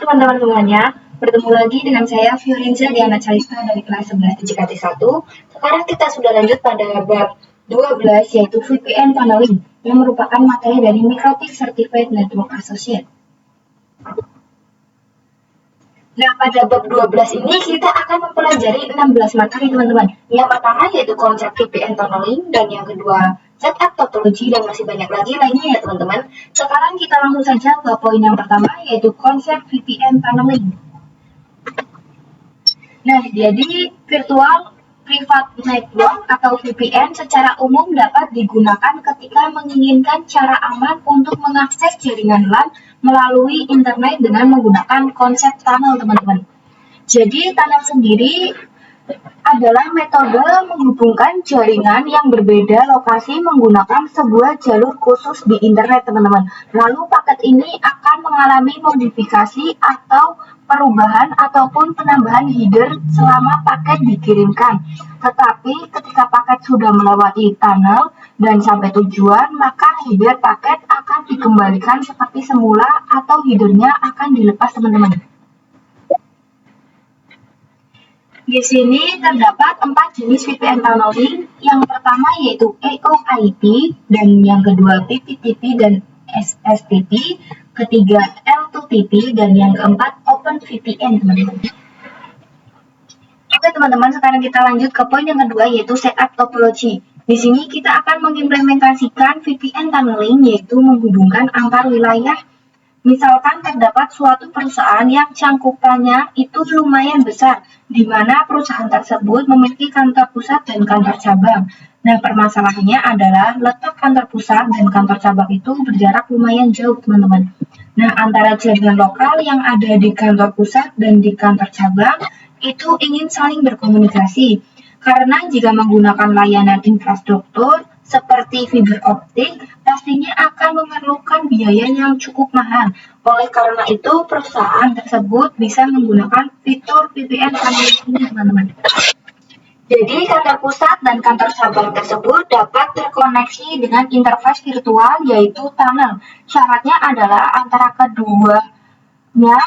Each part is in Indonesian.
teman-teman semuanya, bertemu lagi dengan saya Fiorenza Diana Calista dari kelas 11 TJKT1. Sekarang kita sudah lanjut pada bab 12 yaitu VPN Tunneling yang merupakan materi dari Microtik Certified Network Associate. Nah, pada bab 12 ini kita akan mempelajari 16 materi teman-teman. Yang pertama yaitu konsep VPN Tunneling dan yang kedua setup topology dan masih banyak lagi lainnya ya teman-teman. Sekarang kita langsung saja ke poin yang pertama yaitu konsep VPN Tunneling. Nah, jadi virtual private network atau VPN secara umum dapat digunakan ketika menginginkan cara aman untuk mengakses jaringan LAN melalui internet dengan menggunakan konsep tunnel, teman-teman. Jadi, tunnel sendiri adalah metode menghubungkan jaringan yang berbeda lokasi menggunakan sebuah jalur khusus di internet, teman-teman. Lalu paket ini akan mengalami modifikasi atau perubahan ataupun penambahan header selama paket dikirimkan. Tetapi ketika paket sudah melewati tunnel dan sampai tujuan, maka header paket akan dikembalikan seperti semula atau headernya akan dilepas, teman-teman. Di sini terdapat 4 jenis VPN tunneling. Yang pertama yaitu AOIP, dan yang kedua PPTP dan SSTP, ketiga L2TP, dan yang keempat OpenVPN, teman-teman. Oke teman-teman, sekarang kita lanjut ke poin yang kedua yaitu setup topology. Di sini kita akan mengimplementasikan VPN tunneling yaitu menghubungkan antar wilayah. Misalkan terdapat suatu perusahaan yang cangkupannya itu lumayan besar, di mana perusahaan tersebut memiliki kantor pusat dan kantor cabang. Nah, permasalahannya adalah letak kantor pusat dan kantor cabang itu berjarak lumayan jauh, teman-teman. Nah, antara jaringan lokal yang ada di kantor pusat dan di kantor cabang itu ingin saling berkomunikasi. Karena jika menggunakan layanan infrastruktur seperti fiber optik, pastinya akan memerlukan biaya yang cukup mahal. Oleh karena itu, perusahaan tersebut bisa menggunakan fitur VPN tunneling ini, teman-teman. Jadi, kantor pusat dan kantor cabang tersebut dapat terkoneksi dengan interface virtual yaitu tunnel. Syaratnya adalah antara keduanya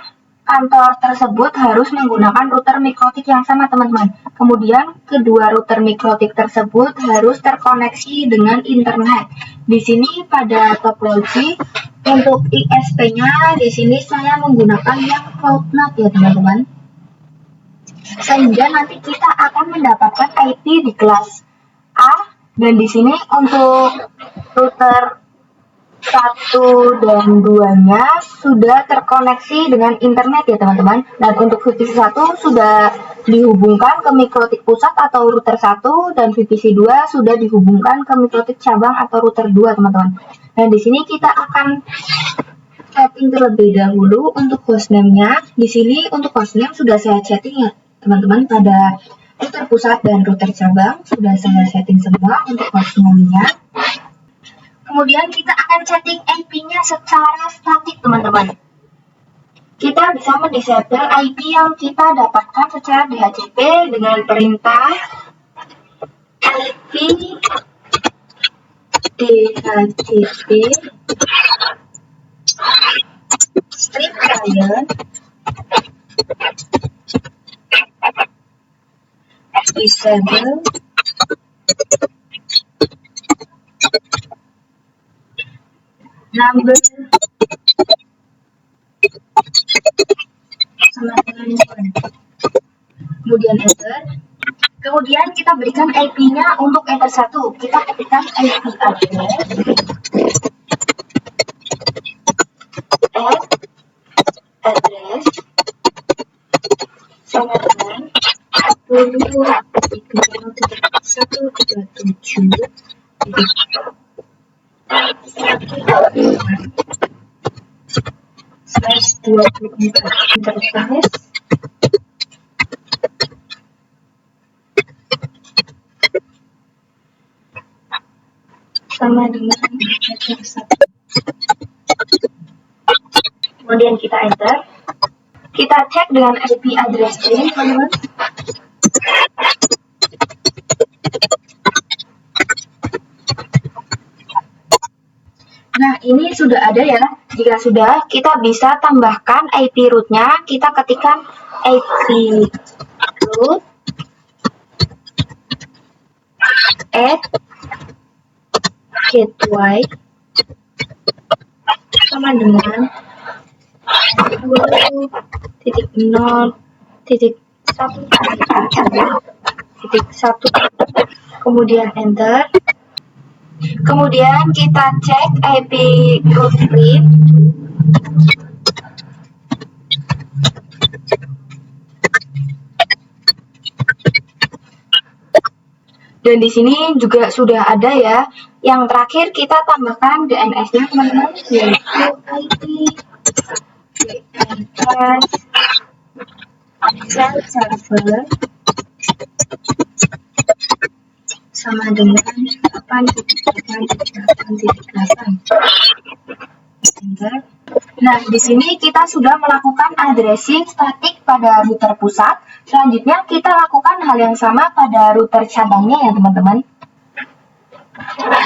kantor tersebut harus menggunakan router mikrotik yang sama, teman-teman. Kemudian, kedua router mikrotik tersebut harus terkoneksi dengan internet. Di sini pada topologi untuk ISP-nya di sini saya menggunakan yang CloudNet ya, teman-teman. Sehingga nanti kita akan mendapatkan IP di kelas A, dan di sini untuk router 1 dan 2-nya sudah terkoneksi dengan internet ya teman-teman. Dan untuk VPC 1 sudah dihubungkan ke mikrotik pusat atau router 1, dan VPC 2 sudah dihubungkan ke mikrotik cabang atau router 2, teman-teman. Dan di sini kita akan setting terlebih dahulu untuk hostname-nya. Di sini untuk hostname sudah saya setting ya teman-teman, pada router pusat dan router cabang sudah saya setting semua untuk hostname-nya. Kemudian kita akan setting IP-nya secara statik, teman-teman. Kita bisa mendisable IP yang kita dapatkan secara DHCP dengan perintah IP DHCP strip client disable number sama dengan 1. Kemudian enter. Kemudian kita berikan IP-nya untuk enter 1. Kita ketikkan IP address sama dengan 10.137.24 interface sama dengan enter 1. Kemudian kita enter. Kita cek dengan IP address ini, teman-teman. Nah, ini sudah ada ya. Jika sudah, kita bisa tambahkan IP root-nya. Kita ketikkan IP root add gateway sama dengan 20.0.1.1, kemudian enter. Kemudian kita cek IP root print. Dan di sini juga sudah ada ya. Yang terakhir kita tambahkan DNS-nya teman-teman, yaitu IP DNS server sama dengan 8.8.8.8. Enter. Nah, di sini kita sudah melakukan addressing statik pada router pusat. Selanjutnya kita lakukan hal yang sama pada router cabangnya ya teman-teman.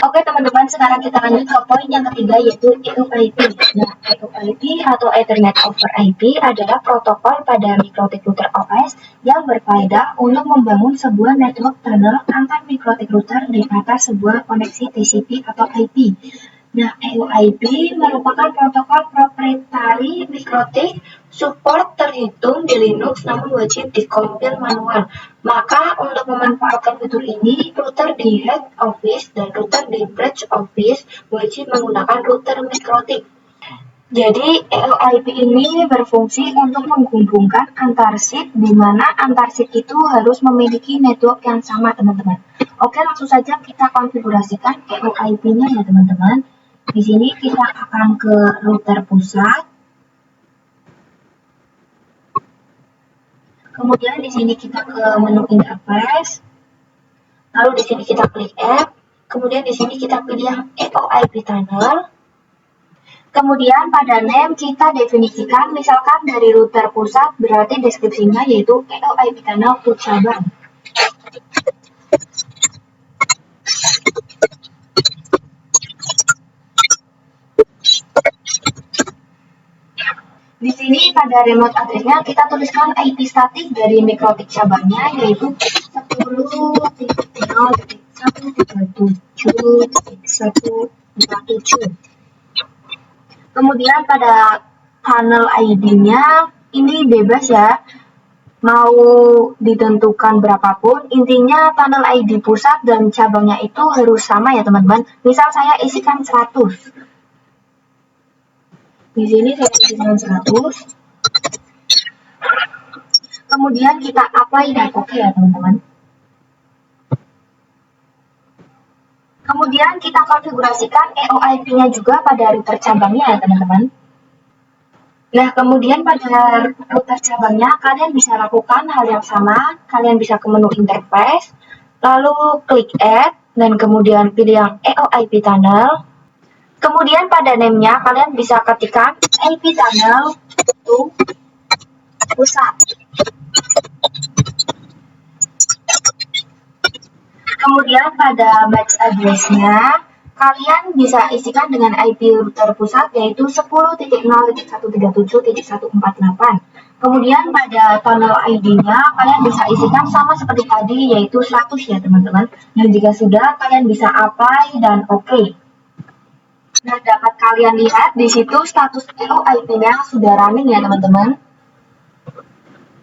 Oke teman-teman, sekarang kita lanjut ke poin yang ketiga, yaitu EOIP. Nah, EOIP atau Ethernet over IP adalah protokol pada mikrotik router OS yang berfaedah untuk membangun sebuah network tunnel antar mikrotik router di atas sebuah koneksi TCP atau IP. Nah, EOIP merupakan protokol proprietary mikrotik, support terhitung di Linux namun wajib dikompil manual. Maka untuk memanfaatkan fitur ini, router di head office dan router di branch office wajib menggunakan router mikrotik. Jadi EOIP ini berfungsi untuk menghubungkan antar SIP, di mana antar SIP itu harus memiliki network yang sama teman-teman. Oke, langsung saja kita konfigurasikan EOIP-nya ya teman-teman. Di sini kita akan ke router pusat. Kemudian di sini kita ke menu interface. Lalu di sini kita klik app. Kemudian di sini kita pilih yang EOIP tunnel. Kemudian pada name kita definisikan, misalkan dari router pusat, berarti deskripsinya yaitu EOIP tunnel to cabang. Di sini pada remote address-nya kita tuliskan IP statik dari mikrotik cabangnya, yaitu 10.1.1.147.147. Kemudian pada tunnel ID-nya ini bebas ya, mau ditentukan berapapun. Intinya tunnel ID pusat dan cabangnya itu harus sama ya teman-teman. Misal saya isikan 100. Di sini saya isikan 100. Kemudian kita apply dan oke ya teman-teman. Kemudian kita konfigurasikan EOIP-nya juga pada router cabangnya ya teman-teman. Nah, kemudian pada router cabangnya kalian bisa lakukan hal yang sama. Kalian bisa ke menu interface, lalu klik add, dan kemudian pilih yang EOIP tunnel. Kemudian pada name-nya kalian bisa ketikkan IP tunnel to pusat. Kemudian pada batch address-nya kalian bisa isikan dengan IP router pusat, yaitu 10.0.137.148. Kemudian pada tunnel ID-nya kalian bisa isikan sama seperti tadi, yaitu 100 ya teman-teman. Dan jika sudah, kalian bisa apply dan oke. Nah, dapat kalian lihat di situ status EOIP-nya sudah running ya teman-teman.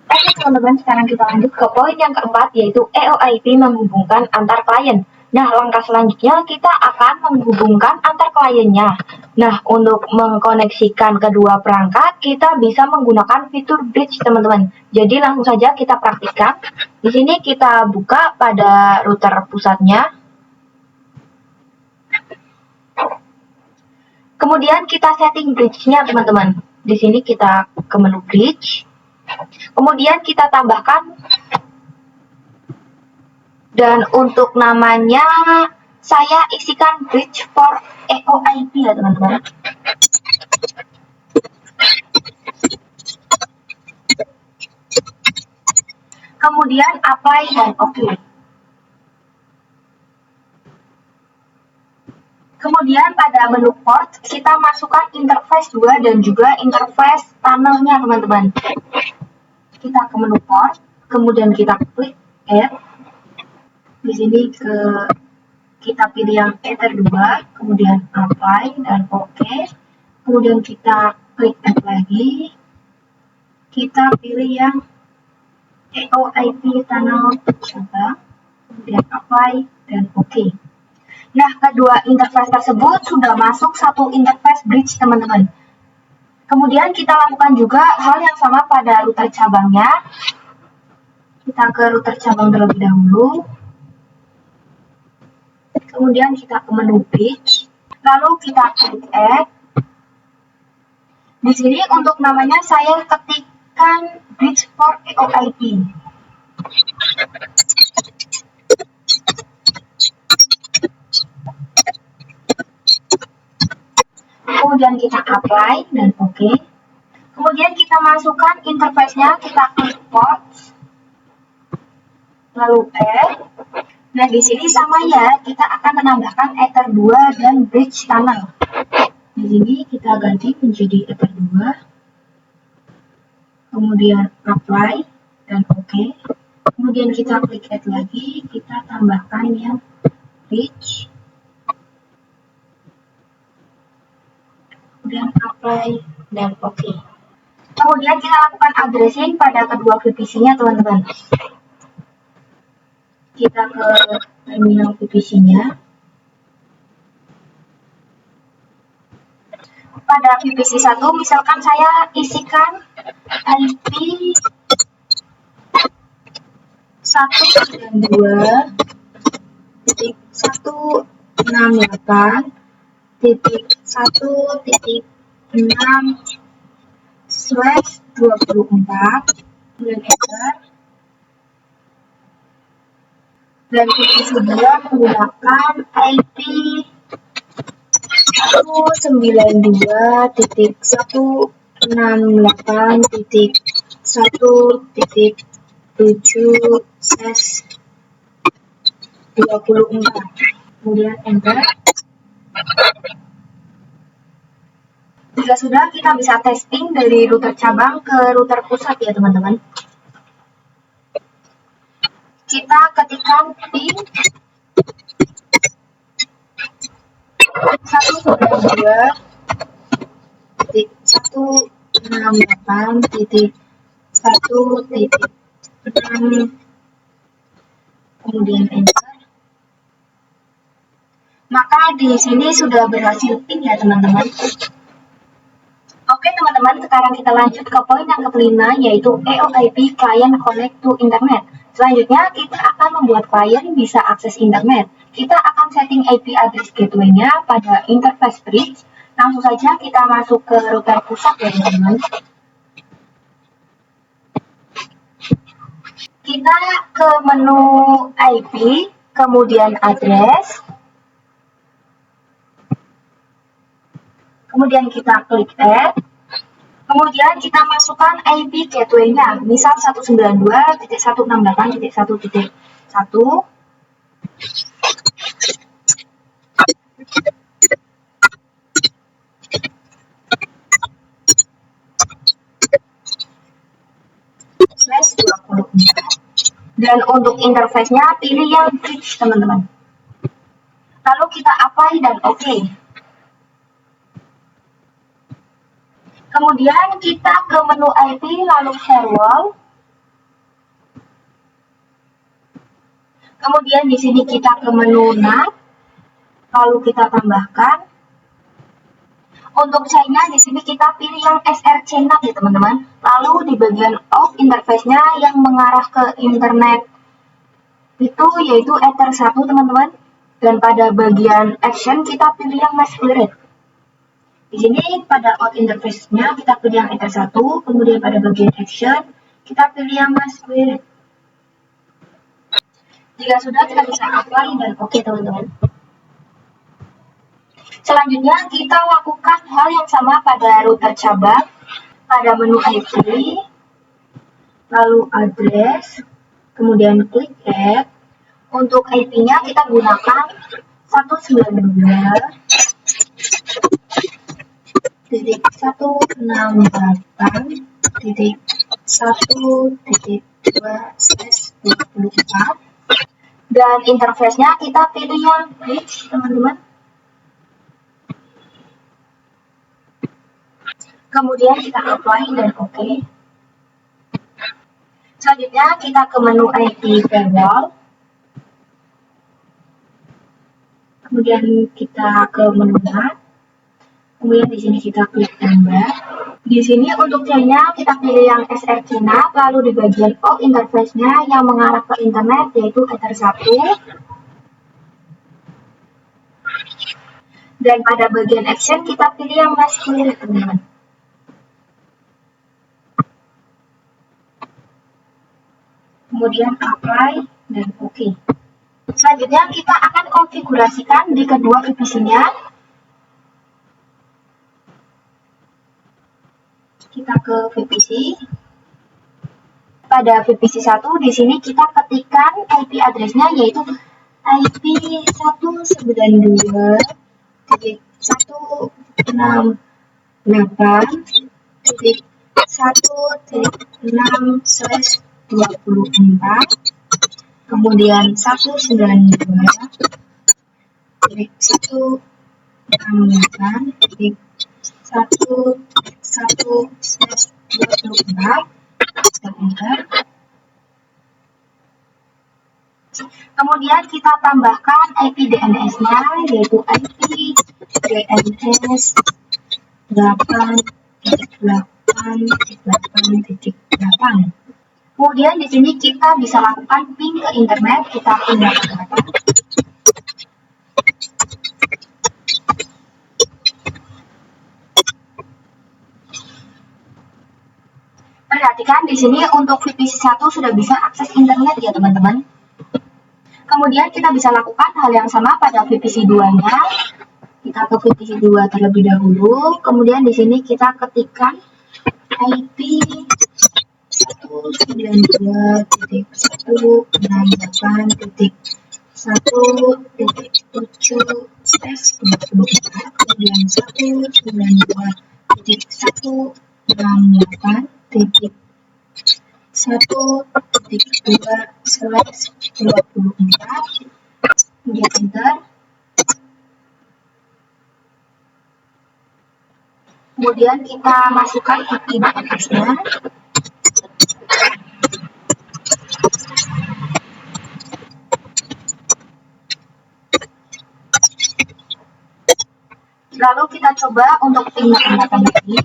Oke teman-teman, sekarang kita lanjut ke poin yang keempat, yaitu EOIP menghubungkan antar klien. Nah, langkah selanjutnya kita akan menghubungkan antar kliennya. Nah, untuk mengkoneksikan kedua perangkat, kita bisa menggunakan fitur bridge teman-teman. Jadi langsung saja kita praktikkan. Di sini kita buka pada router pusatnya. Kemudian kita setting bridge-nya teman-teman. Di sini kita ke menu bridge. Kemudian kita tambahkan, dan untuk namanya saya isikan bridge for EOIP ya teman-teman. Kemudian apply dan oke. Kemudian Kemudian pada menu port, kita masukkan interface 2 dan juga interface tunnelnya, teman-teman. Kita ke menu port, kemudian kita klik add. Di sini kita pilih yang Ether 2, kemudian apply dan OK. Kemudian kita klik add lagi. Kita pilih yang EOIP tunnel coba, kemudian apply dan OK. Nah, kedua interface tersebut sudah masuk satu interface bridge, teman-teman. Kemudian kita lakukan juga hal yang sama pada router cabangnya. Kita ke router cabang terlebih dahulu. Kemudian kita ke menu bridge. Lalu kita klik add. Di sini untuk namanya saya ketikkan bridge for EOIP. Kemudian kita apply dan OK. Kemudian kita masukkan interface-nya, kita klik ports, lalu add. Nah, di sini sama ya, kita akan menambahkan Ether 2 dan bridge tunnel. Di sini kita ganti menjadi Ether 2. Kemudian apply dan OK. Kemudian kita klik add lagi, kita tambahkan yang bridge. Kemudian apply dan OK. Kemudian kita lakukan addressing pada kedua VPC-nya, teman-teman. Kita ke terminal VPC-nya. Pada VPC 1, misalkan saya isikan IP 192.168.1.6/24, kemudian enter. Dan VPC 2 menggunakan IP 192.1.1.7/24. Kemudian enter. Jika sudah, kita bisa testing dari router cabang ke router pusat ya, teman-teman. Kita ketikkan pin 192.168.1.6, kemudian enter. Maka di sini sudah berhasil pin ya, teman-teman. Oke, teman-teman, sekarang kita lanjut ke poin yang kelima, yaitu EOIP Client Connect to Internet. Selanjutnya, kita akan membuat klien bisa akses internet. Kita akan setting IP address gateway-nya pada interface bridge. Langsung saja kita masuk ke router pusat ya, teman-teman. Kita ke menu IP, kemudian address. Kemudian kita klik add. Kemudian kita masukkan IP gateway-nya, misal 192.168.1.1. Dan untuk interface-nya pilih yang bridge, teman-teman. Lalu kita apply dan OK. Kemudian kita ke menu IP, lalu firewall. Kemudian di sini kita ke menu NAT, lalu kita tambahkan. Untuk chain-nya di sini kita pilih yang SRC NAT ya, teman-teman. Lalu di bagian of interface-nya yang mengarah ke internet itu yaitu Ether 1, teman-teman. Dan pada bagian action kita pilih yang masquerade. Di sini pada out interface-nya kita pilih yang Ether 1, kemudian pada bagian action kita pilih yang masquerade. Jika sudah, kita bisa apply dan OK, teman-teman. Selanjutnya kita lakukan hal yang sama pada router cabang. Pada menu IP, lalu address, kemudian klik add. Untuk IP-nya kita gunakan 192 168.1.2/24 dan interface-nya kita pilih yang bridge teman-teman. Kemudian kita apply dan OK. Selanjutnya kita ke menu IP firewall. Kemudian kita ke menu NAT. Kemudian di sini kita klik tambah. Di sini untuk C-nya kita pilih yang SRC NAT, lalu di bagian all interface-nya yang mengarah ke internet yaitu Ether 1. Dan pada bagian action kita pilih yang mass clear teman-teman. Kemudian apply dan OK. Selanjutnya kita akan konfigurasikan di kedua VPC-nya. Kita ke VPC. Pada VPC 1 di sini kita ketikkan IP address-nya yaitu IP 192.168.1.6/24, kemudian 192.168.1.1/24. Kemudian kita tambahkan IP DNS-nya yaitu IP DNS 8.8.8.8. Kemudian di sini kita bisa lakukan ping ke internet, kita pindah ke data. Perhatikan di sini untuk VPC 1 sudah bisa akses internet ya teman-teman. Kemudian kita bisa lakukan hal yang sama pada VPC 2-nya. Kita ke VPC 2 terlebih dahulu. Kemudian di sini kita ketikkan IP 192.168.1.7/24, kemudian 192.168.1.2/24, kemudian enter. Kemudian kita masukkan IP DNS-nya. Lalu kita coba untuk ping menggunakan lagi.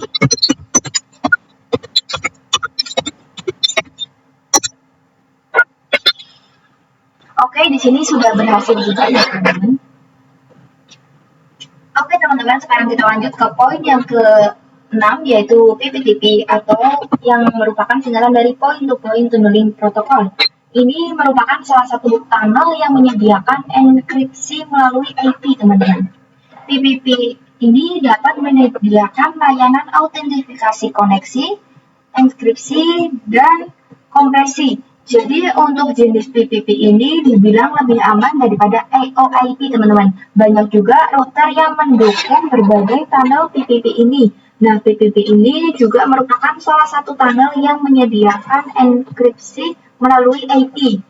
Oke, di sini sudah berhasil juga ya teman-teman. Oke teman-teman, sekarang kita lanjut ke poin yang ke-6 yaitu PPTP atau yang merupakan singkatan dari Point to Point Tunneling Protocol. Ini merupakan salah satu tunnel yang menyediakan enkripsi melalui IP teman-teman. PPP ini dapat menyediakan layanan autentifikasi koneksi, enkripsi, dan kompresi. Jadi untuk jenis PPP ini dibilang lebih aman daripada AOIP teman-teman. Banyak juga router yang mendukung berbagai tunnel PPP ini. Nah, PPP ini juga merupakan salah satu tunnel yang menyediakan enkripsi melalui IP.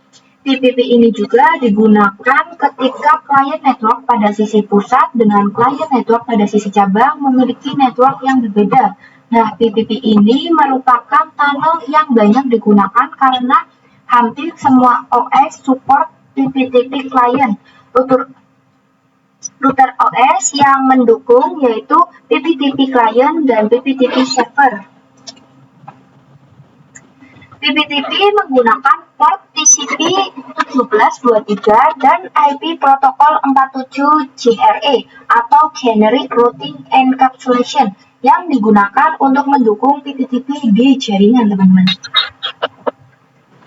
PPP ini juga digunakan ketika klien network pada sisi pusat dengan klien network pada sisi cabang memiliki network yang berbeda. Nah, PPP ini merupakan tunnel yang banyak digunakan karena hampir semua OS support PPTP client. Router OS yang mendukung yaitu PPTP client dan PPTP server. PPTP menggunakan port TCP 1723 dan IP protokol 47GRE atau Generic Routing Encapsulation yang digunakan untuk mendukung PPTP di jaringan teman-teman.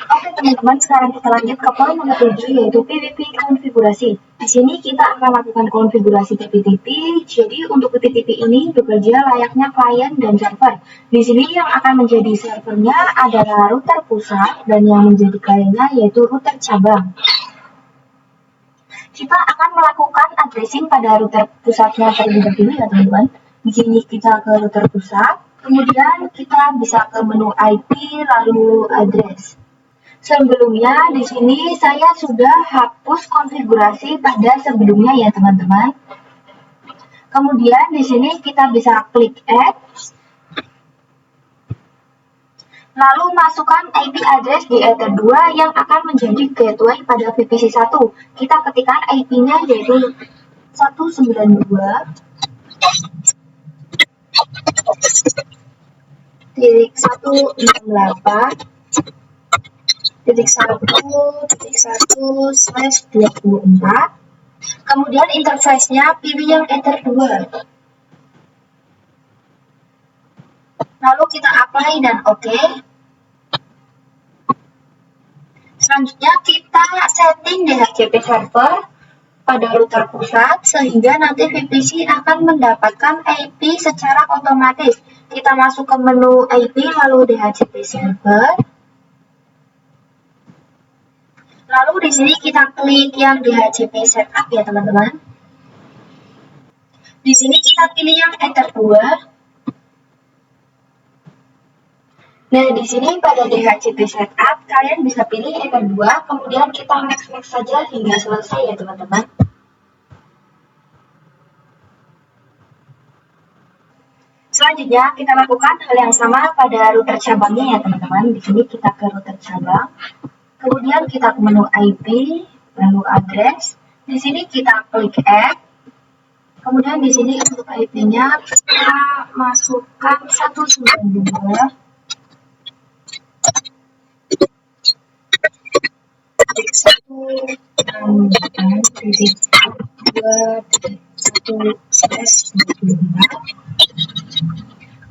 Oke teman-teman, sekarang kita lanjut ke poin nomor 7 yaitu PPP konfigurasi. Di sini kita akan lakukan konfigurasi PPTP. Jadi untuk PPTP ini bekerja layaknya klien dan server. Di sini yang akan menjadi servernya adalah router pusat dan yang menjadi kliennya yaitu router cabang. Kita akan melakukan addressing pada router pusatnya terlebih dahulu ya teman-teman. Di sini kita ke router pusat, kemudian kita bisa ke menu IP lalu address. Sebelumnya di sini saya sudah hapus konfigurasi pada sebelumnya ya teman-teman. Kemudian di sini kita bisa klik add. Lalu masukkan IP address di Ether 2 yang akan menjadi gateway pada VPC 1. Kita ketikkan IP-nya yaitu 192.168.1.1/24. Kemudian interface-nya pilih yang Ether 2. Lalu kita apply dan OK. Selanjutnya kita setting DHCP server pada router pusat sehingga nanti VPC akan mendapatkan IP secara otomatis. Kita masuk ke menu IP lalu DHCP server. Lalu di sini kita klik yang DHCP setup ya teman-teman. Di sini kita pilih yang Ether 2. Nah, di sini pada DHCP setup, kalian bisa pilih Ether 2, kemudian kita next saja hingga selesai ya teman-teman. Selanjutnya, kita lakukan hal yang sama pada router cabangnya ya teman-teman. Di sini kita ke router cabang, kemudian kita ke menu IP, menu address. Di sini kita klik add. Kemudian di sini untuk IP-nya kita masukkan 192.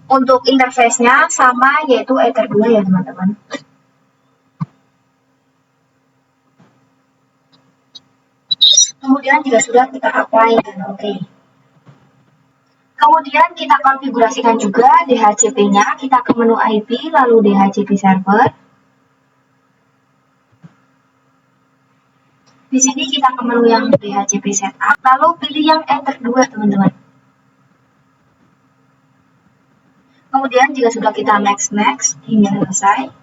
Untuk interface-nya sama yaitu Ether 2 ya teman-teman. Kemudian jika sudah kita apply dan OK. Kemudian kita konfigurasikan juga DHCP-nya, kita ke menu IP lalu DHCP server. Di sini kita ke menu yang DHCP setup, lalu pilih yang Ether 2 teman-teman. Kemudian jika sudah kita next hingga selesai.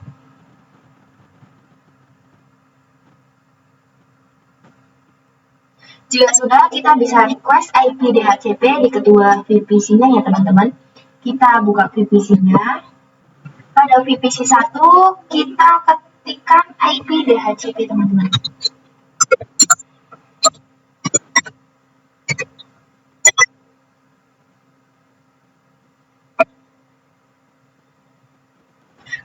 Jika sudah, kita bisa request IP DHCP di kedua VPC-nya ya teman-teman. Kita buka VPC-nya. Pada VPC 1 kita ketikkan IP DHCP teman-teman.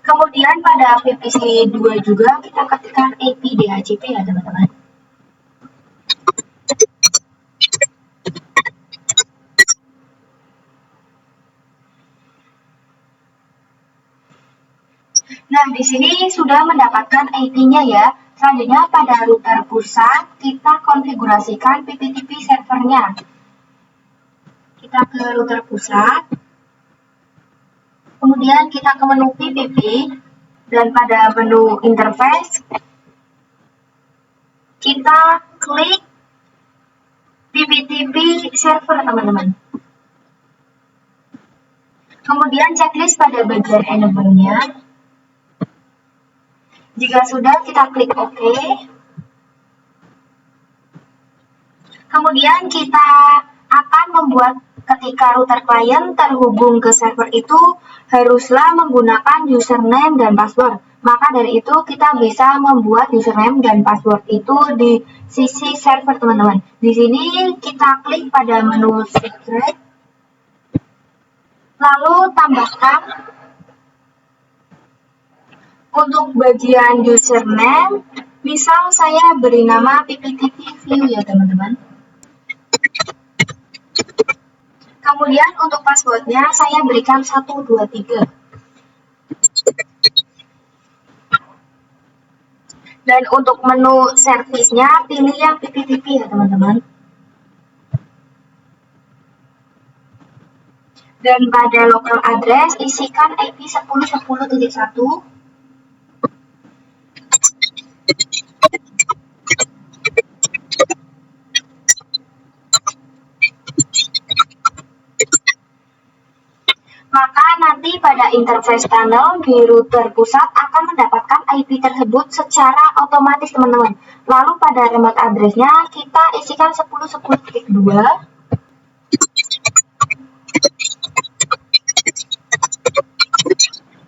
Kemudian pada VPC 2 juga kita ketikkan IP DHCP ya teman-teman. Nah, di sini sudah mendapatkan IP-nya ya. Selanjutnya pada router pusat kita konfigurasikan PPTP servernya. Kita ke router pusat. Kemudian kita ke menu PPP dan pada menu interface kita klik PPTP server teman-teman. Kemudian checklist pada bagian enable-nya. Jika sudah kita klik OK. Kemudian kita akan membuat ketika router klien terhubung ke server itu haruslah menggunakan username dan password. Maka dari itu kita bisa membuat username dan password itu di sisi server teman-teman. Di sini kita klik pada menu secret. Lalu tambahkan untuk bagian username, misal saya beri nama PPTP view ya teman-teman. Kemudian untuk passwordnya saya berikan 123. Dan untuk menu servisnya pilih yang PPTP ya teman-teman. Dan pada local address isikan IP 10.10.1. interface tunnel di router pusat akan mendapatkan IP tersebut secara otomatis, teman-teman. Lalu pada remote address-nya kita isikan 10.10.2.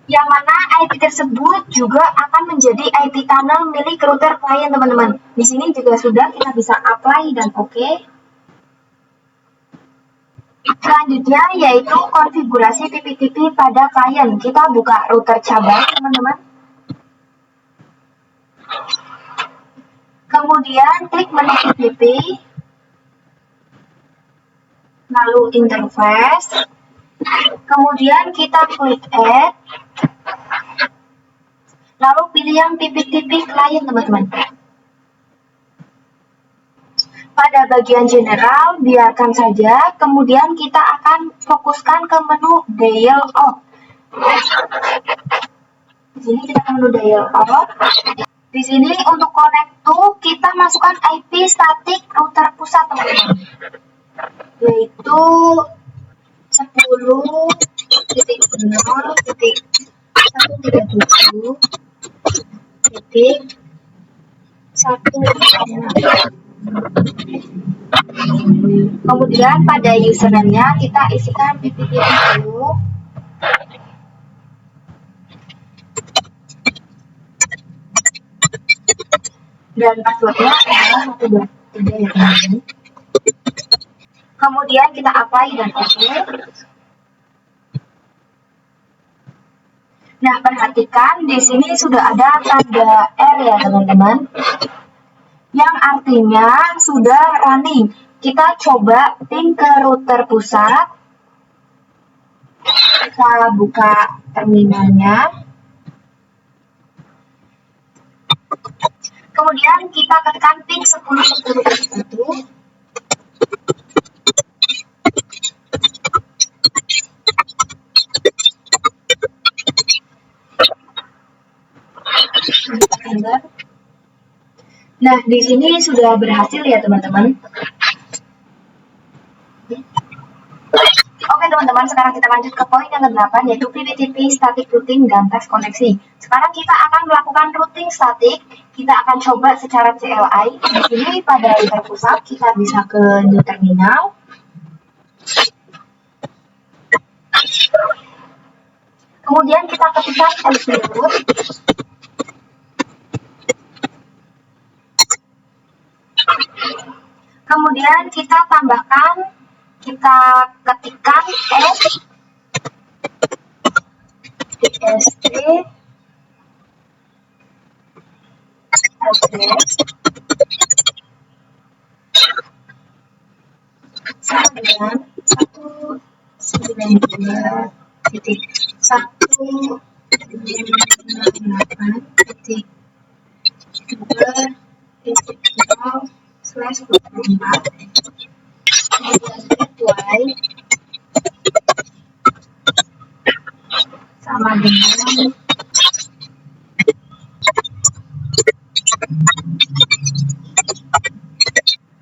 Yang mana IP tersebut juga akan menjadi IP tunnel milik router klien, teman-teman. Di sini juga sudah kita bisa apply dan oke. Selanjutnya yaitu konfigurasi TCP/IP pada klien. Kita buka router cabang, teman-teman. Kemudian klik menu TCP, lalu interface. Kemudian kita klik add. Lalu pilih yang TCP/IP klien, teman-teman. Pada bagian general, biarkan saja. Kemudian kita akan fokuskan ke menu dial out. Di sini kita ke menu dial out. Di sini untuk connect to, kita masukkan IP static router pusat, teman-teman. Yaitu 10.0.137.1. Kemudian pada username-nya kita isikan PPT dulu. Dan passwordnya adalah 123 ya, teman-teman. Kemudian kita apply dan oke. Nah, perhatikan di sini sudah ada tanda R ya, teman-teman. Yang artinya sudah running. Kita coba ping ke router pusat. Kita buka terminalnya. Kemudian kita ketikkan ping 10.10.1. Nah, di sini sudah berhasil ya, teman-teman. Oke, teman-teman, sekarang kita lanjut ke poin yang ke-8, yaitu PTP, static routing, dan test koneksi. Sekarang kita akan melakukan routing static. Kita akan coba secara CLI. Di sini pada router pusat, kita bisa ke new terminal. Kemudian kita ketikkan IP root. Kemudian kita tambahkan, kita ketikkan s dst address sama dengan 192.168.2.0/24 sama dengan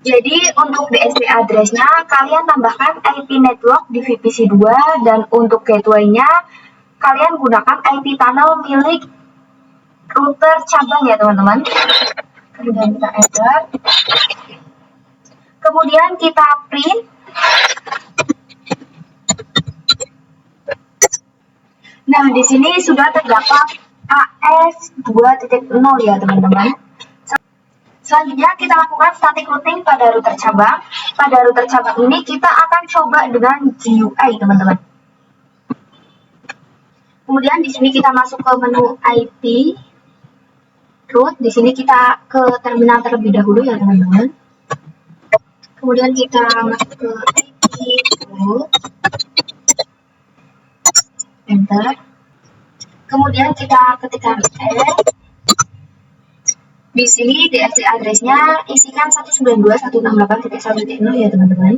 jadi untuk DSP address-nya kalian tambahkan IP network di VPC 2 dan untuk gateway-nya kalian gunakan IP tunnel milik router cabang ya, teman-teman. Kemudian kita enter. Kemudian kita print. Nah, di sini sudah terdapat AS 2.0 ya, teman-teman. Selanjutnya kita lakukan static routing pada router cabang. Pada router cabang ini kita akan coba dengan GUI, teman-teman. Kemudian di sini kita masuk ke menu IP root. Di sini kita ke terminal terlebih dahulu ya, teman-teman. Kemudian kita masuk ke IP root. Enter. Kemudian kita ketikkan add. Di sini DSP address-nya isikan 192.168.1.0 ya, teman-teman.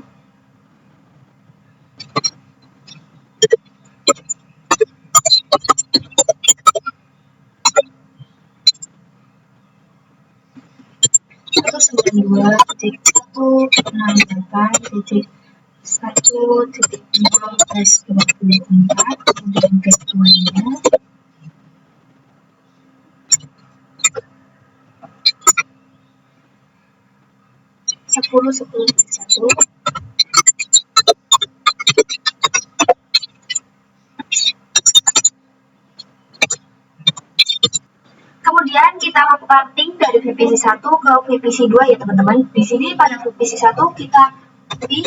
kemudian gateway-nya. Sepuluh satu. Kemudian kita lakukan ping dari VPC 1 ke VPC 2 ya teman-teman. Di sini pada VPC 1 kita ping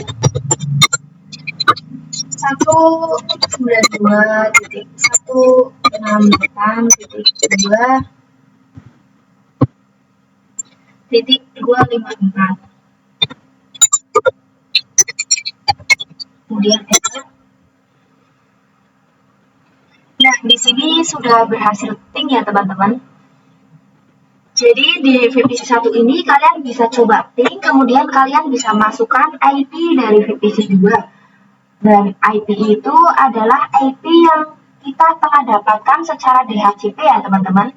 192.168.2.254. Kemudian enter. Nah, di sini sudah berhasil ping ya teman-teman. Jadi di VPC 1 ini kalian bisa coba ping, kemudian kalian bisa masukkan IP dari VPC 2. Dan IP itu adalah IP yang kita telah dapatkan secara DHCP ya teman-teman.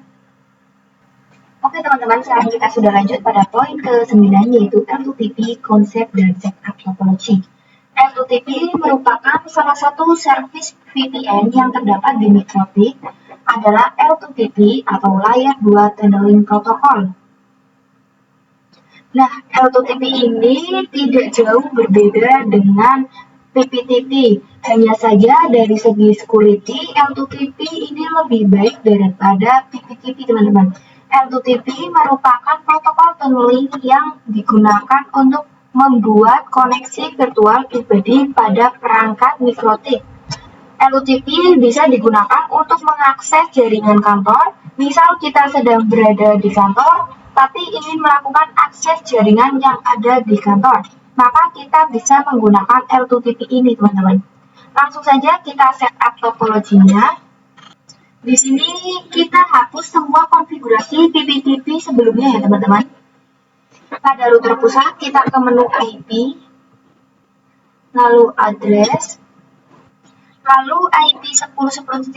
Oke teman-teman, sekarang kita sudah lanjut pada poin ke-9 yaitu L2TP, konsep dan setup topology. L2TP merupakan salah satu service VPN yang terdapat di mikrotik adalah L2TP atau Layer 2 Tunneling Protocol. Nah, L2TP ini tidak jauh berbeda dengan PPTP. Hanya saja dari segi security, L2TP ini lebih baik daripada PPTP teman-teman. L2TP merupakan protokol tunneling yang digunakan untuk membuat koneksi virtual pribadi pada perangkat mikrotik. L2TP bisa digunakan untuk mengakses jaringan kantor. Misal kita sedang berada di kantor, tapi ingin melakukan akses jaringan yang ada di kantor, maka kita bisa menggunakan L2TP ini, teman-teman. Langsung saja kita setup topologinya. Di sini kita hapus semua konfigurasi PPTP sebelumnya ya, teman-teman. Pada router pusat, kita ke menu IP, lalu address, lalu IP 10.10.1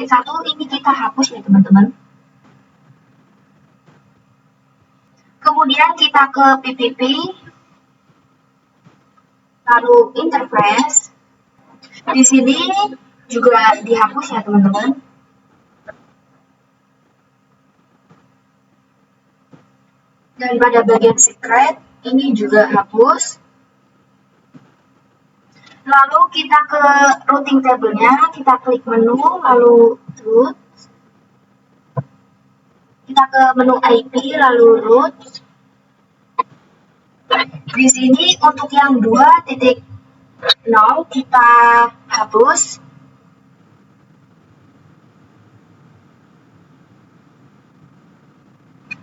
ini kita hapus ya, teman-teman. Kemudian kita ke PPP, lalu interface. Di sini juga dihapus ya, teman-teman. Dan pada bagian secret ini juga hapus. Lalu kita ke routing table-nya, kita klik menu, lalu root. Kita ke menu IP, lalu root. Di sini untuk yang 2.0 kita hapus.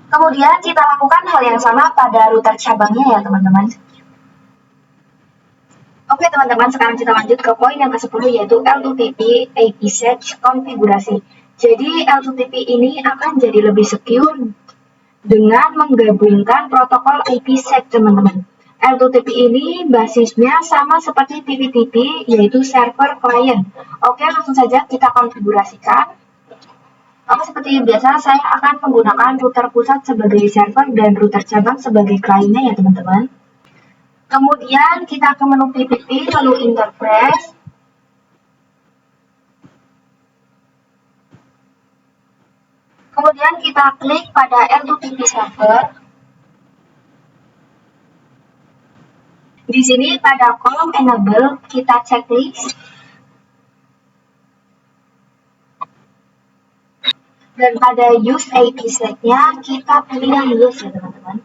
Kemudian kita lakukan hal yang sama pada router cabangnya ya teman-teman. Oke teman-teman, sekarang kita lanjut ke poin yang ke-10 yaitu L2TP IPsec konfigurasi. Jadi L2TP ini akan jadi lebih secure dengan menggabungkan protokol IPsec teman-teman. L2TP ini basisnya sama seperti PPTP yaitu server client. Oke, langsung saja kita konfigurasikan. Oke, seperti biasa saya akan menggunakan router pusat sebagai server dan router cabang sebagai kliennya ya teman-teman. Kemudian kita ke menu PPP lalu interface. Kemudian kita klik pada L2TP server. Di sini pada kolom enable kita checklist. Dan pada use IPsec-nya kita pilih yang yes ya teman-teman.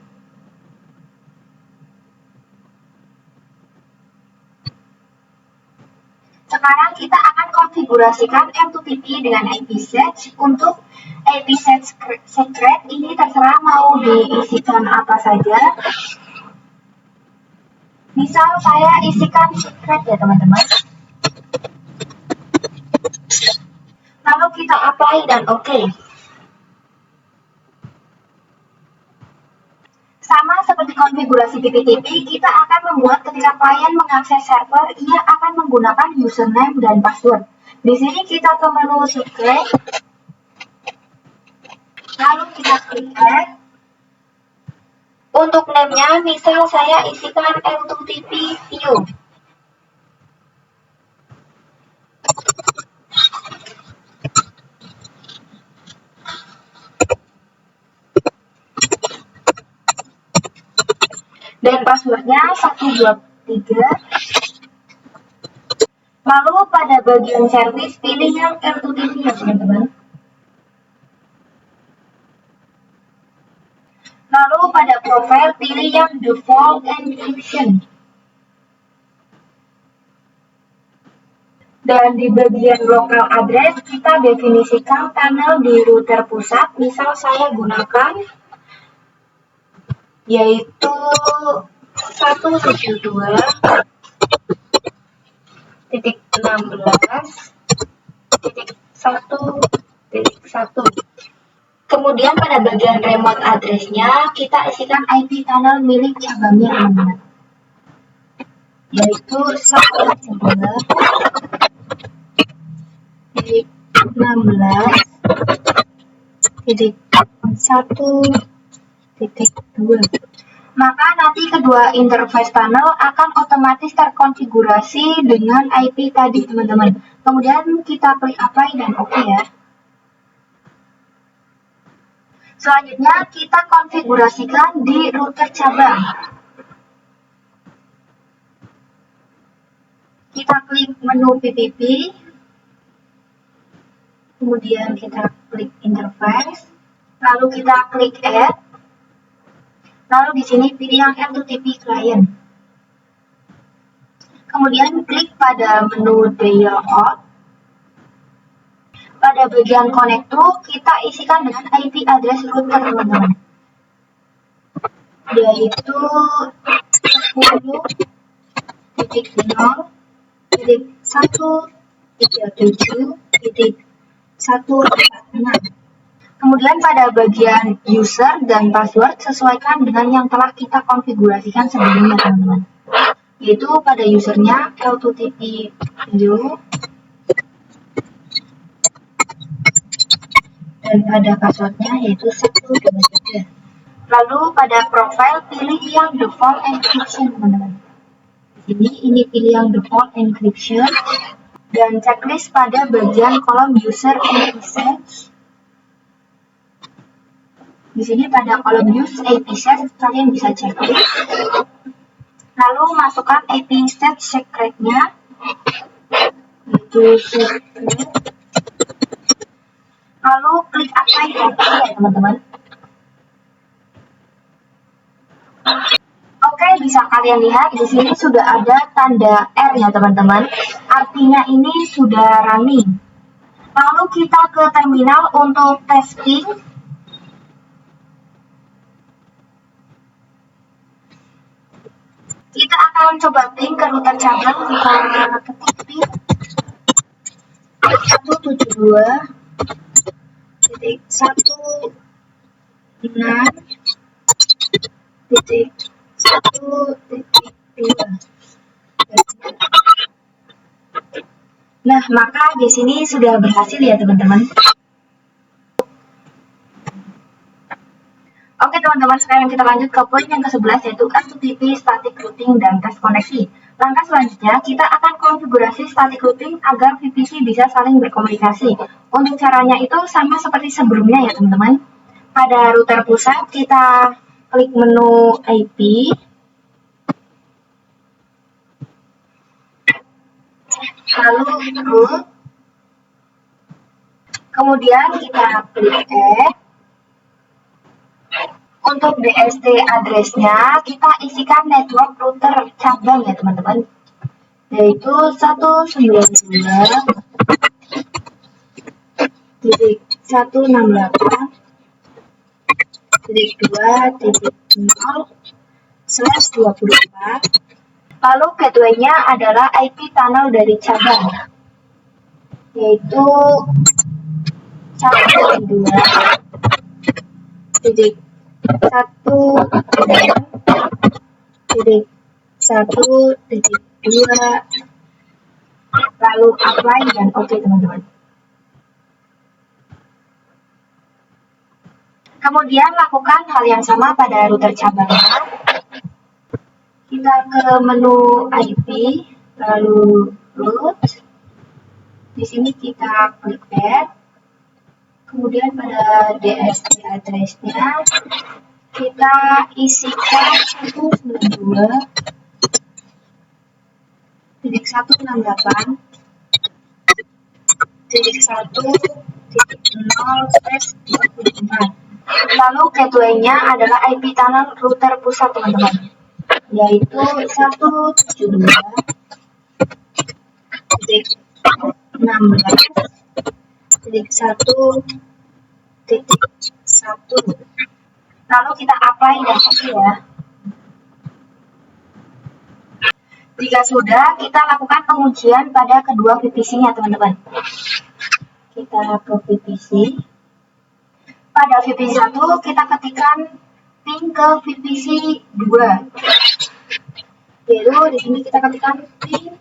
Sekarang kita akan konfigurasikan L2TP dengan IPsec. Untuk IPsec secret ini terserah mau diisikan apa saja. Misal saya isikan secret ya teman-teman. Lalu kita apply dan oke. Sama seperti konfigurasi PPTP, kita akan membuat ketika klien mengakses server, ia akan menggunakan username dan password. Di sini kita ke menu secret, lalu kita klik add. Untuk name-nya, misal saya isikan L2TP view. passwordnya 123. Lalu pada bagian service pilih yang R2TV ya teman-teman. Lalu pada profile pilih yang default encryption. Dan di bagian local address kita definisikan tunnel di router pusat. Misal saya gunakan yaitu 172.16.1.1. Kemudian pada bagian remote address-nya kita isikan IP tunnel milik cabangnya teman-teman, yaitu 172.16.1.2. Maka nanti kedua interface tunnel akan otomatis terkonfigurasi dengan IP tadi teman-teman. Kemudian kita klik apply dan oke ya. Selanjutnya kita konfigurasikan di router cabang. Kita klik menu PPP, kemudian kita klik interface, lalu kita klik add, lalu di sini pilih yang M2TP client. Kemudian klik pada menu dial out. Pada bagian connect to kita isikan dengan IP address router teman-teman, yaitu 10.1.137.146. Kemudian pada bagian user dan password sesuaikan dengan yang telah kita konfigurasikan sebelumnya teman-teman, yaitu pada usernya L2TP Video dan pada passwordnya yaitu 123. Lalu pada profile pilih yang default encryption teman-teman. Ini pilih yang default encryption dan checklist pada bagian kolom user IP set. Di sini pada kolom use IP set kalian bisa checklist. Lalu masukkan IP set secret-nya yaitu secret. Lalu klik apply dan oke ya teman-teman. Oke, bisa kalian lihat di sini sudah ada tanda R ya teman-teman. Artinya ini sudah running. Lalu kita ke terminal untuk testing. Kita akan coba ping ke router cabang. Kita ketik ping 172.16.1.2. Nah, maka di sini sudah berhasil ya teman-teman. Oke teman-teman, sekarang kita lanjut ke poin yang ke-11 yaitu M2TP static routing dan tes koneksi. Langkah selanjutnya kita akan konfigurasi static routing agar VPC bisa saling berkomunikasi. Untuk caranya itu sama seperti sebelumnya ya teman-teman. Pada router pusat kita klik menu IP. Lalu root. Kemudian kita klik add. Untuk DST address-nya kita isikan network router cabang ya teman-teman, yaitu 192.168.2.0/24. Lalu gateway-nya adalah IP tunnel dari cabang, yaitu 192.1.1.2. Lalu apply dan oke teman-teman. Kemudian lakukan hal yang sama pada router cabangnya. Kita ke menu IP, lalu root. Di sini kita klik add. Kemudian pada DST address-nya kita isikan 192.1.1.0/24. Lalu gateway-nya adalah IP tunnel router pusat teman-teman, yaitu 172.16.1.1. Lalu kita apply dan copy ya. Jika sudah, kita lakukan pengujian pada kedua VPC-nya teman-teman. Kita ke VPC. Pada VPC 1 kita ketikkan ping ke VPC 2. Yaitu di sini kita ketikkan ping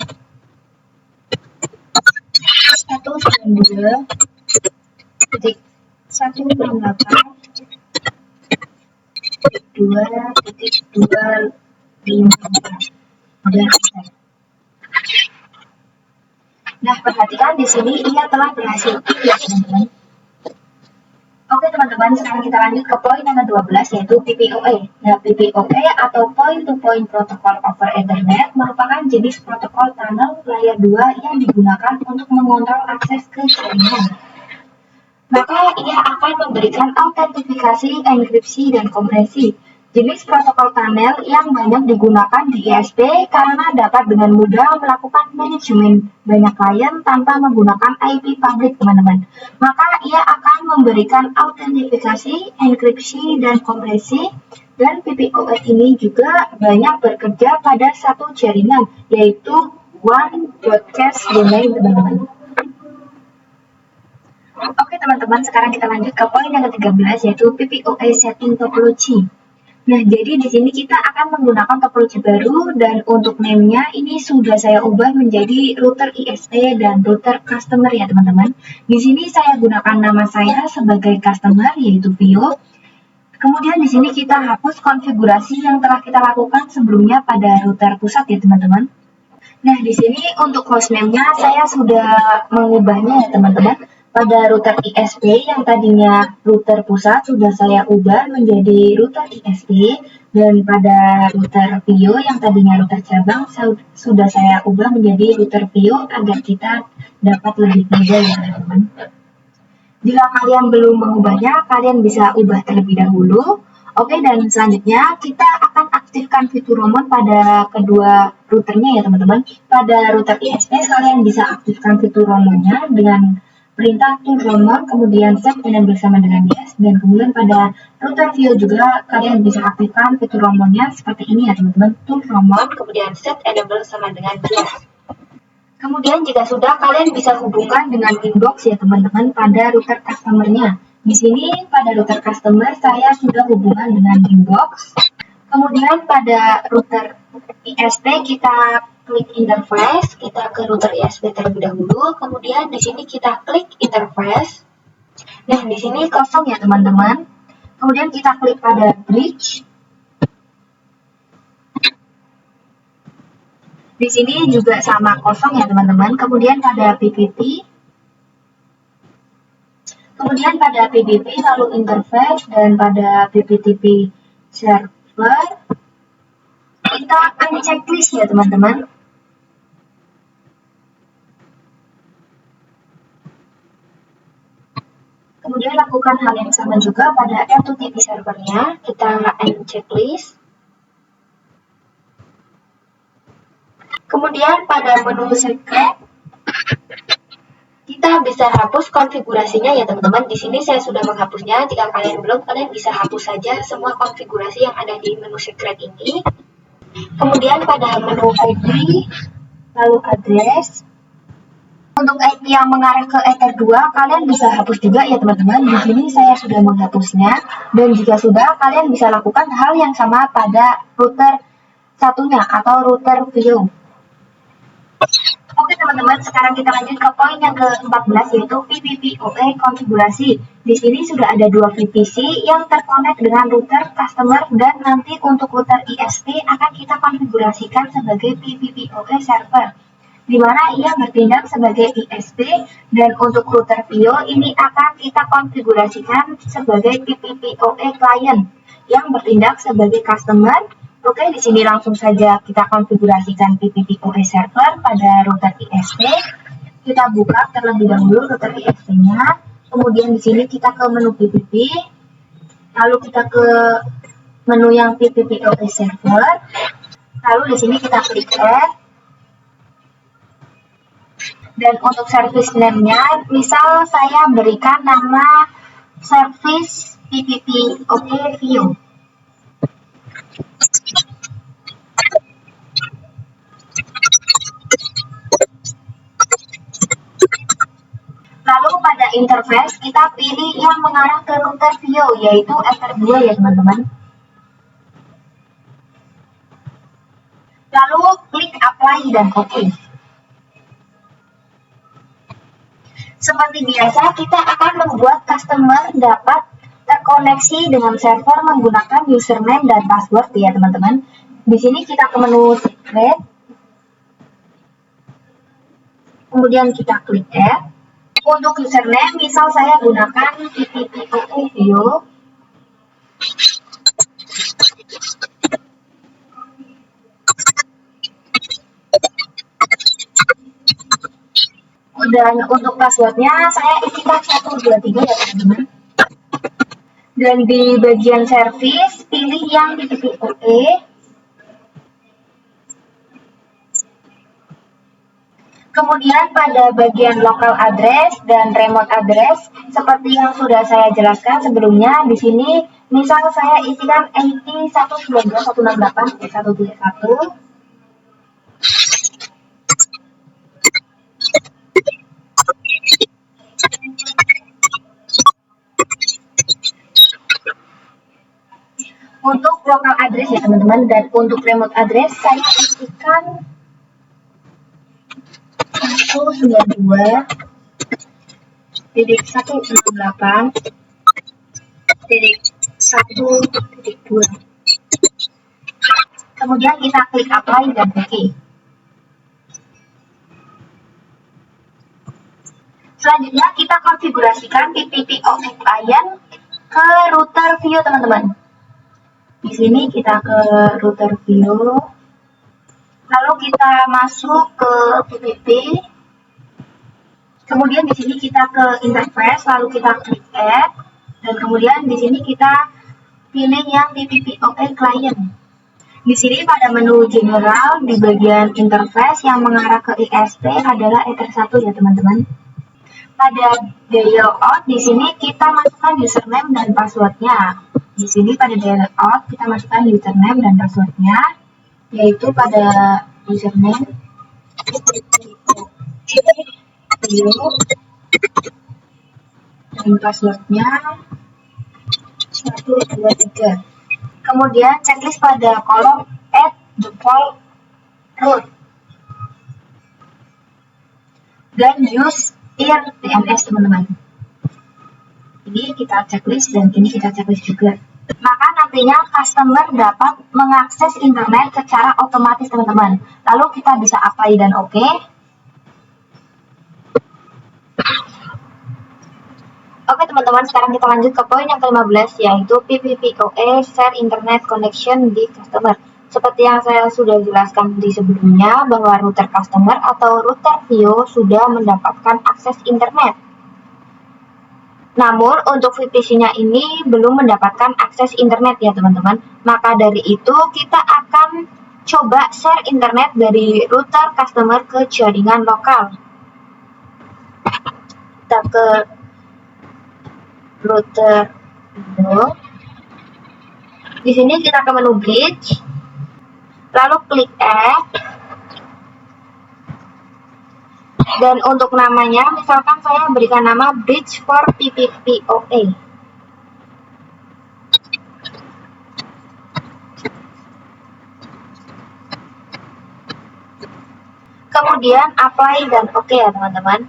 192.1.2.254. Nah, perhatikan di sini ia telah berhasil ya teman-teman. Oke teman-teman, sekarang kita lanjut ke poin yang ke-12 yaitu PPOE. Nah, PPOE atau Point to Point Protocol over Ethernet merupakan jenis protokol tunnel layer 2 yang digunakan untuk mengontrol akses ke jaringan. Maka ia akan memberikan autentifikasi, enkripsi, dan kompresi. Jenis protokol tunnel yang banyak digunakan di ISP karena dapat dengan mudah melakukan manajemen banyak klien tanpa menggunakan IP public teman-teman. Maka ia akan memberikan autentifikasi, enkripsi, dan kompresi. Dan PPOE ini juga banyak bekerja pada satu jaringan, yaitu one broadcast domain teman-teman. Oke teman-teman, sekarang kita lanjut ke poin yang ke-13 yaitu PPOE setting topology. Nah, jadi di sini kita akan menggunakan topologi baru dan untuk name-nya ini sudah saya ubah menjadi router ISP dan router customer ya teman-teman. Di sini saya gunakan nama saya sebagai customer yaitu Vio. Kemudian di sini kita hapus konfigurasi yang telah kita lakukan sebelumnya pada router pusat ya teman-teman. Nah, di sini untuk hostname-nya saya sudah mengubahnya ya teman-teman. Pada router ISP yang tadinya router pusat sudah saya ubah menjadi router ISP, dan pada router Vio yang tadinya router cabang sudah saya ubah menjadi router Vio agar kita dapat lebih mudah ya teman-teman. Jika kalian belum mengubahnya, kalian bisa ubah terlebih dahulu. Oke, dan selanjutnya kita akan aktifkan fitur roaming pada kedua routernya ya teman-teman. Pada router ISP kalian bisa aktifkan fitur roamingnya dengan perintah tool roaming, kemudian set enable sama dengan yes, dan kemudian pada router Vio juga kalian bisa aktifkan fitur roamingnya seperti ini ya teman-teman, tool roaming, kemudian set enable sama dengan yes. Kemudian jika sudah, kalian bisa hubungkan dengan inbox ya teman-teman pada router customer-nya. Di sini pada router customer saya sudah hubungan dengan inbox. Kemudian pada router ISP kita klik interface, kita ke router ISP terlebih dahulu, kemudian di sini kita klik interface. Nah, di sini kosong ya teman-teman. Kemudian kita klik pada bridge. Di sini juga sama kosong ya teman-teman. Kemudian pada PPP. Kemudian pada PPP lalu interface, dan pada PPTP server kita akan checklist ya teman-teman. Kemudian lakukan hal yang sama juga pada M2TP servernya, kita checklist. Kemudian pada menu secret kita bisa hapus konfigurasinya ya teman-teman. Di sini saya sudah menghapusnya. Jika kalian belum, kalian bisa hapus saja semua konfigurasi yang ada di menu secret ini. Kemudian pada menu IP lalu address. Untuk IP yang mengarah ke Ether 2, kalian bisa hapus juga ya teman-teman. Di sini saya sudah menghapusnya, dan jika sudah, kalian bisa lakukan hal yang sama pada router satunya atau router Vio. Oke teman-teman, sekarang kita lanjut ke poin yang ke-14 yaitu PPPoE konfigurasi. Di sini sudah ada dua VPC yang terkonek dengan router customer, dan nanti untuk router ISP akan kita konfigurasikan sebagai PPPoE server, di mana ia bertindak sebagai ISP, dan untuk router Vio ini akan kita konfigurasikan sebagai PPPoE client, yang bertindak sebagai customer. Oke, di sini langsung saja kita konfigurasikan PPPoE server pada router ISP. Kita buka terlebih dahulu router ISP-nya. Kemudian di sini kita ke menu PPP. Lalu kita ke menu yang PPPoE server. Lalu di sini kita klik add. Dan untuk service name-nya, misal saya berikan nama service PPPoE view. Lalu pada interface kita pilih yang mengarah ke router view, yaitu Ether 2 ya teman-teman. Lalu klik apply dan OK. Seperti biasa, kita akan membuat customer dapat terkoneksi dengan server menggunakan username dan password ya teman-teman. Di sini kita ke menu secret. Kemudian kita klik add. Untuk username, misal saya gunakan PPPoE view. Dan untuk passwordnya saya isikan 123 ya teman-teman. Dan di bagian service pilih yang PPPoE. Kemudian pada bagian local address dan remote address, seperti yang sudah saya jelaskan sebelumnya, di sini misal saya isikan 80.192.168.131. Untuk local address ya teman-teman, dan untuk remote address saya isikan 192.168.1.2. Kemudian kita klik apply dan OK. Selanjutnya kita konfigurasikan PPPoE client ke router view teman-teman. Di sini kita ke router view. Lalu kita masuk ke PPP. Kemudian di sini kita ke interface, lalu kita klik add, dan kemudian di sini kita pilih yang PPPoE client. Di sini pada menu general di bagian interface yang mengarah ke ISP adalah Ether 1 ya teman-teman. Pada dialog out di sini kita masukkan username dan passwordnya. Di sini pada dialog out kita masukkan username dan passwordnya, yaitu pada username dan passwordnya 123. Kemudian checklist pada kolom add default root dan use ir DNS teman-teman. Ini kita checklist dan ini kita checklist juga. Maka nantinya customer dapat mengakses internet secara otomatis teman-teman. Lalu kita bisa apply dan OK. Oke teman-teman, sekarang kita lanjut ke poin yang ke-15, yaitu PPPoE share internet connection di customer. Seperti yang saya sudah jelaskan di sebelumnya, bahwa router customer atau router VIO sudah mendapatkan akses internet. Namun untuk VPC-nya ini belum mendapatkan akses internet ya teman-teman. Maka dari itu kita akan coba share internet dari router customer ke jaringan lokal. Kita ke router VIO. Di sini kita ke menu bridge, lalu klik add. Dan untuk namanya, misalkan saya berikan nama bridge for PPPoE. Kemudian apply dan OK ya teman-teman.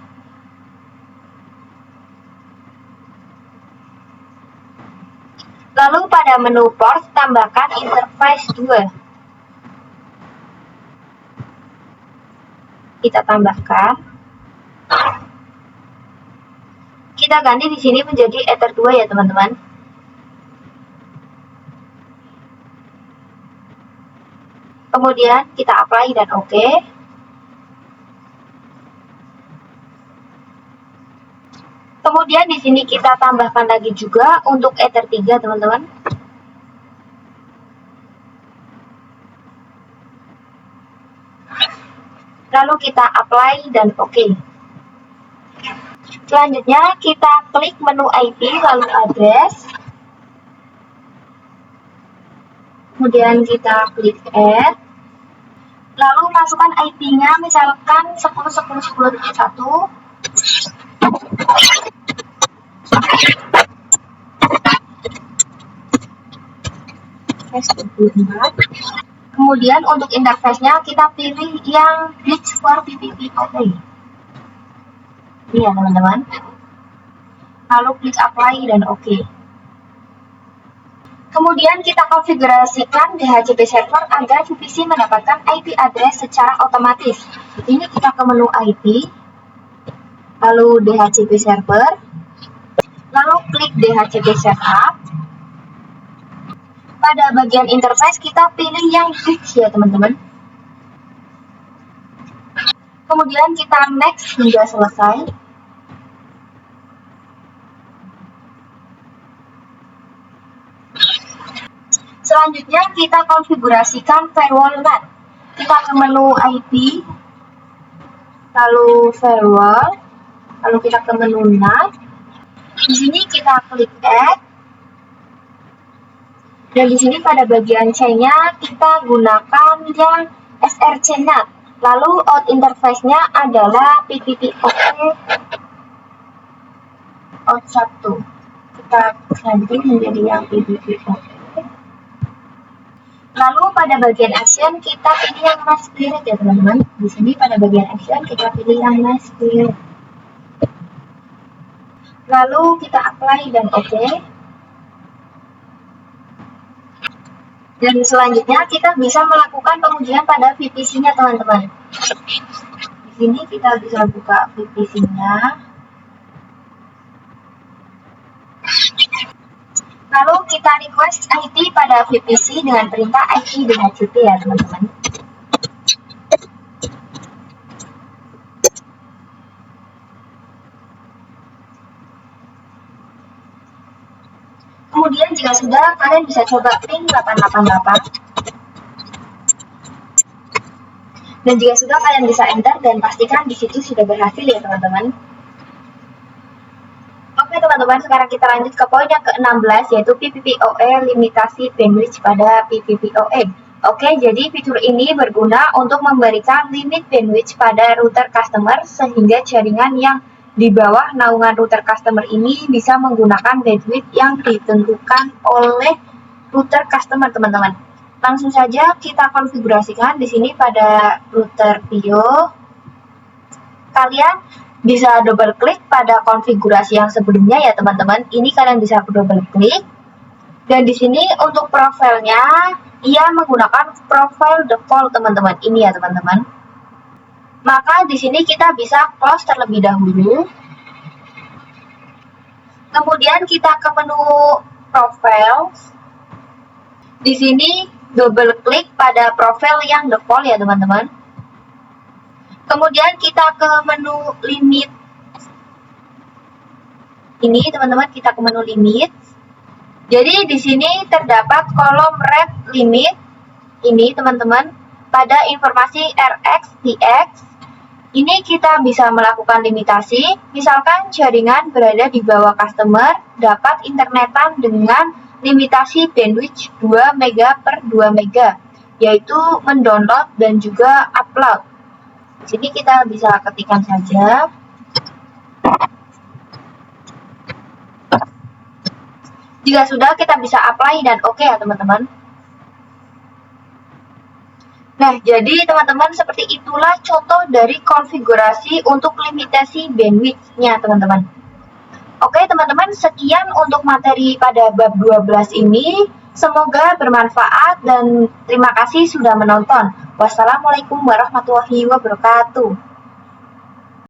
Lalu pada menu port tambahkan interface 2. Kita tambahkan. Kita ganti di sini menjadi Ether 2 ya teman-teman. Kemudian kita apply dan oke. Kemudian di sini kita tambahkan lagi juga untuk Ether 3, teman-teman. Lalu kita apply dan oke. Selanjutnya kita klik menu IP lalu address. Kemudian kita klik add. Lalu masukkan IP-nya misalkan 10.10.10.1. Kemudian untuk interface-nya kita pilih yang Bridge for PPPoE. Ini ya teman-teman. Lalu klik apply dan oke. Kemudian kita konfigurasikan DHCP server agar VPC mendapatkan IP address secara otomatis. Ini kita ke menu IP, lalu DHCP server, lalu klik DHCP setup. Pada bagian interface kita pilih yang Bridge ya teman-teman. Kemudian kita next hingga selesai. Selanjutnya kita konfigurasikan firewall NAT. Kita ke menu IP, lalu firewall, lalu kita ke menu NAT. Di sini kita klik add. Dan di sini pada bagian C-nya kita gunakan yang SRC NAT. Lalu out interface-nya adalah PPPoE out 1. Kita ganti menjadi yang PPPoE. Lalu pada bagian action kita pilih yang mass clear ya teman-teman. Di sini pada bagian action kita pilih yang mass clear. Lalu kita apply dan oke. Dan selanjutnya kita bisa melakukan pengujian pada VPC-nya teman-teman. Di sini kita bisa buka VPC-nya. Lalu kita request IP pada VPC dengan perintah IP DHCP ya teman-teman. Kemudian jika sudah, kalian bisa coba ping 888. Dan jika sudah, kalian bisa enter dan pastikan di situ sudah berhasil ya teman-teman. Oke teman-teman, sekarang kita lanjut ke poin yang ke-16 yaitu PPPoE limitasi bandwidth pada PPPoE. Oke, jadi fitur ini berguna untuk memberikan limit bandwidth pada router customer sehingga jaringan yang di bawah naungan router customer ini bisa menggunakan bandwidth yang ditentukan oleh router customer teman-teman. Langsung saja kita konfigurasikan di sini pada router Pio. Kalian bisa double klik pada konfigurasi yang sebelumnya ya teman-teman. Ini kalian bisa double klik. Dan di sini untuk profilnya ia menggunakan profile default teman-teman. Ini ya teman-teman. Maka di sini kita bisa close terlebih dahulu. Kemudian kita ke menu profile. Di sini double klik pada profil yang default ya teman-teman. Kemudian kita ke menu limit. Ini teman-teman kita ke menu limit. Jadi di sini terdapat kolom rate limit. Ini teman-teman pada informasi RX, TX. Ini kita bisa melakukan limitasi, misalkan jaringan berada di bawah customer dapat internetan dengan limitasi bandwidth 2 MB per 2 MB, yaitu mendownload dan juga upload. Di sini kita bisa ketikkan saja. Jika sudah, kita bisa apply dan oke ya teman-teman. Nah, jadi teman-teman seperti itulah contoh dari konfigurasi untuk limitasi bandwidth-nya teman-teman. Oke teman-teman, sekian untuk materi pada bab 12 ini. Semoga bermanfaat dan terima kasih sudah menonton. Wassalamualaikum warahmatullahi wabarakatuh.